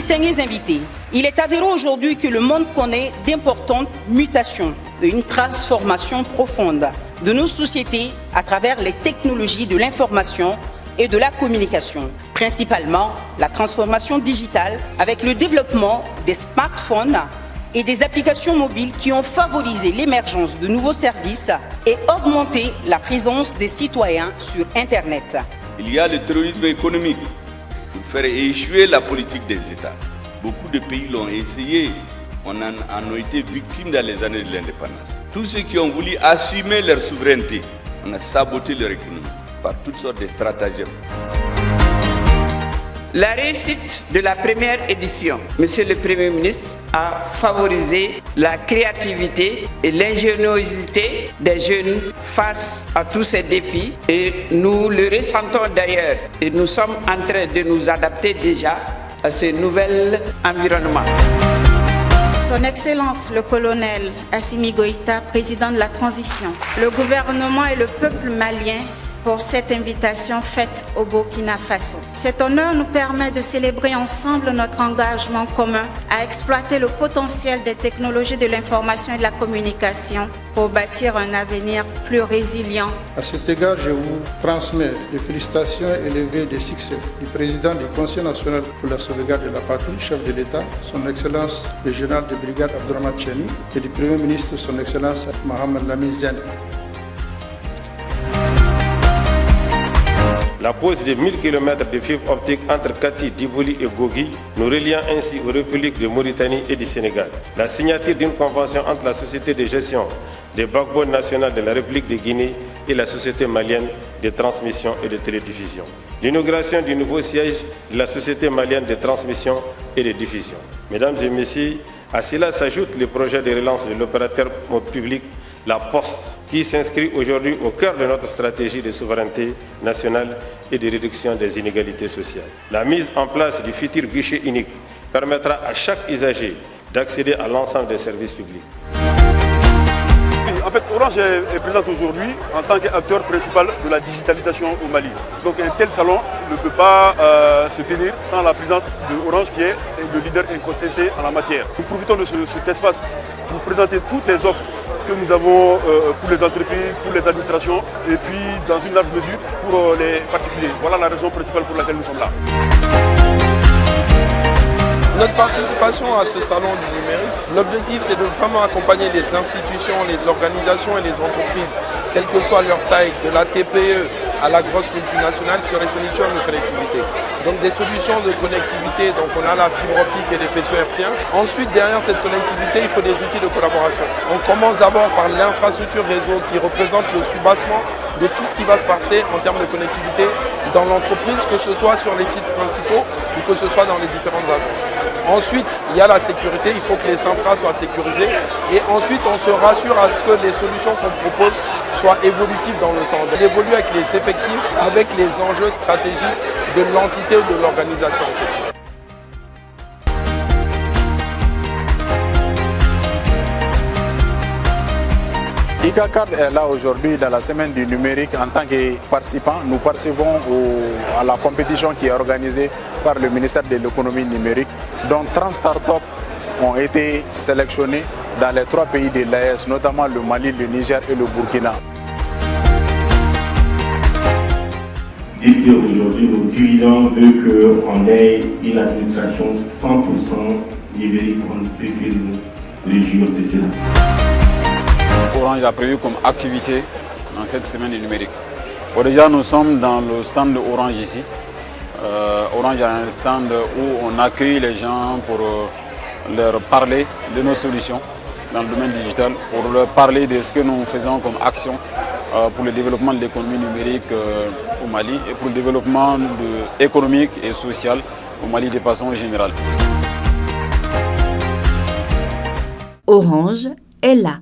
Distingués invités, il est avéré aujourd'hui que le monde connaît d'importantes mutations et une transformation profonde de nos sociétés à travers les technologies de l'information et de la communication, principalement la transformation digitale avec le développement des smartphones et des applications mobiles qui ont favorisé l'émergence de nouveaux services et augmenté la présence des citoyens sur Internet. Il y a le terrorisme économique pour faire échouer la politique des États. Beaucoup de pays l'ont essayé, on en a été victimes dans les années de l'indépendance. Tous ceux qui ont voulu assumer leur souveraineté, on a saboté leur économie par toutes sortes de stratagèmes. La réussite de la première édition, Monsieur le Premier ministre, a favorisé la créativité et l'ingéniosité des jeunes face à tous ces défis. Et nous le ressentons d'ailleurs. Et nous sommes en train de nous adapter déjà à ce nouvel environnement. Son Excellence le colonel Assimi Goïta, président de la transition, le gouvernement et le peuple malien pour cette invitation faite au Burkina Faso. Cet honneur nous permet de célébrer ensemble notre engagement commun à exploiter le potentiel des technologies de l'information et de la communication pour bâtir un avenir plus résilient. À cet égard, je vous transmets les félicitations élevées des succès du président du Conseil national pour la sauvegarde de la patrie, chef de l'État, son Excellence le général de brigade Abdourahmane Tiani, et du Premier ministre, son Excellence Mohamed Lamine Zaine. La pose de 1000 km de fibres optiques entre Kati, Diboli et Gogi, nous reliant ainsi aux républiques de Mauritanie et du Sénégal. La signature d'une convention entre la société de gestion des backbones nationales de la République de Guinée et la société malienne de transmission et de télédiffusion. L'inauguration du nouveau siège de la société malienne de transmission et de diffusion. Mesdames et messieurs, à cela s'ajoute le projet de relance de l'opérateur public La Poste, qui s'inscrit aujourd'hui au cœur de notre stratégie de souveraineté nationale et de réduction des inégalités sociales. La mise en place du futur guichet unique permettra à chaque usager d'accéder à l'ensemble des services publics. En fait, Orange est présente aujourd'hui en tant qu'acteur principal de la digitalisation au Mali. Donc un tel salon ne peut pas se tenir sans la présence d'Orange qui est le leader incontesté en la matière. Nous profitons de cet espace pour présenter toutes les offres que nous avons pour les entreprises, pour les administrations et puis dans une large mesure pour les particuliers. Voilà la raison principale pour laquelle nous sommes là. Notre participation à ce salon du numérique, l'objectif c'est de vraiment accompagner les institutions, les organisations et les entreprises, quelle que soit leur taille, de la TPE à la grosse multinationale, sur les solutions de connectivité. Donc des solutions de connectivité, donc on a la fibre optique et les faisceaux hertziens. Ensuite, derrière cette connectivité, il faut des outils de collaboration. On commence d'abord par l'infrastructure réseau qui représente le soubassement de tout ce qui va se passer en termes de connectivité dans l'entreprise, que ce soit sur les sites principaux ou que ce soit dans les différentes agences. Ensuite, il y a la sécurité, il faut que les infras soient sécurisés. Et ensuite, on se rassure à ce que les solutions qu'on propose soient évolutives dans le temps. D'évoluer avec les effectifs, avec les enjeux stratégiques de l'entité ou de l'organisation en question. ICACAD est là aujourd'hui dans la semaine du numérique en tant que participant. Nous participons à la compétition qui est organisée par le ministère de l'économie numérique. Donc 30 startups ont été sélectionnés dans les 3 pays de l'AES, notamment le Mali, le Niger et le Burkina. Dire qu'aujourd'hui nos dirigeants veulent qu'on ait une administration 100% numérique, on ne peut que nous réjouir de cela. Orange a prévu comme activité dans cette semaine du numérique. Bon, déjà, nous sommes dans le stand de Orange ici. Orange a un stand où on accueille les gens pour leur parler de nos solutions dans le domaine digital, pour leur parler de ce que nous faisons comme action pour le développement de l'économie numérique au Mali et pour le développement économique et social au Mali de façon générale. Orange est là.